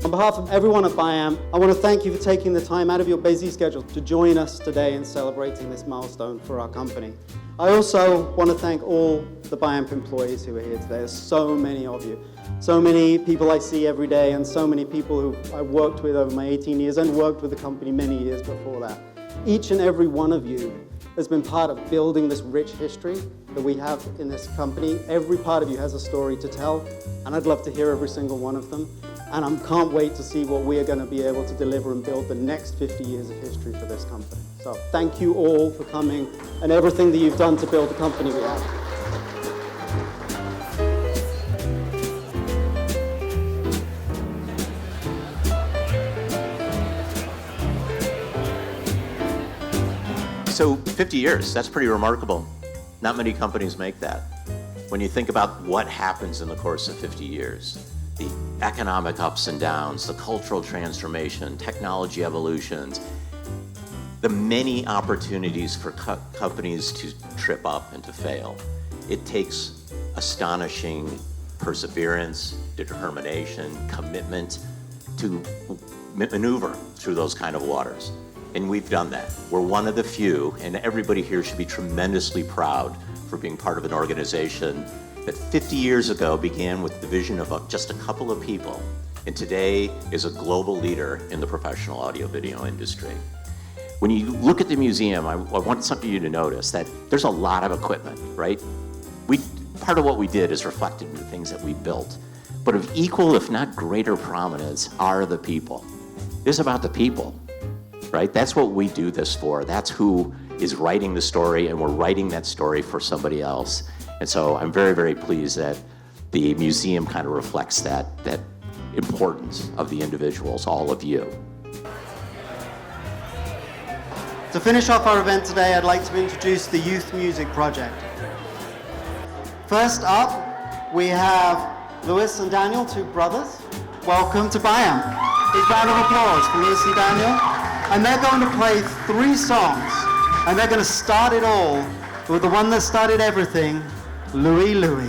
On behalf of everyone at Biamp, I want to thank you for taking the time out of your busy schedule to join us today in celebrating this milestone for our company. I also want to thank all the Biamp employees who are here today. There's so many of you. So many people I see every day, and so many people who I worked with over my 18 years and worked with the company many years before that. Each and every one of you has been part of building this rich history that we have in this company. Every part of you has a story to tell, and I'd love to hear every single one of them. And I can't wait to see what we are going to be able to deliver and build the next 50 years of history for this company. So thank you all for coming and everything that you've done to build the company we have. So 50 years, that's pretty remarkable. Not many companies make that. When you think about what happens in the course of 50 years, the economic ups and downs, the cultural transformation, technology evolutions, the many opportunities for companies to trip up and to fail. It takes astonishing perseverance, determination, commitment to maneuver through those kind of waters. And we've done that. We're one of the few, and everybody here should be tremendously proud for being part of an organization that 50 years ago began with the vision of just a couple of people, and today is a global leader in the professional audio-video industry. When you look at the museum, I want something you to notice that there's a lot of equipment, right? Part of what we did is reflected in the things that we built, but of equal, if not greater prominence, are the people. It's about the people, right? That's what we do this for. That's who is writing the story, and we're writing that story for somebody else. And so I'm very, very pleased that the museum kind of reflects that importance of the individuals, all of you. To finish off our event today, I'd like to introduce the Youth Music Project. First up, we have Lewis and Daniel, two brothers. Welcome to Biamp. Big round of applause for Lewis and Daniel. And they're going to play 3 songs, and they're going to start it all with the one that started everything, Louie Louie.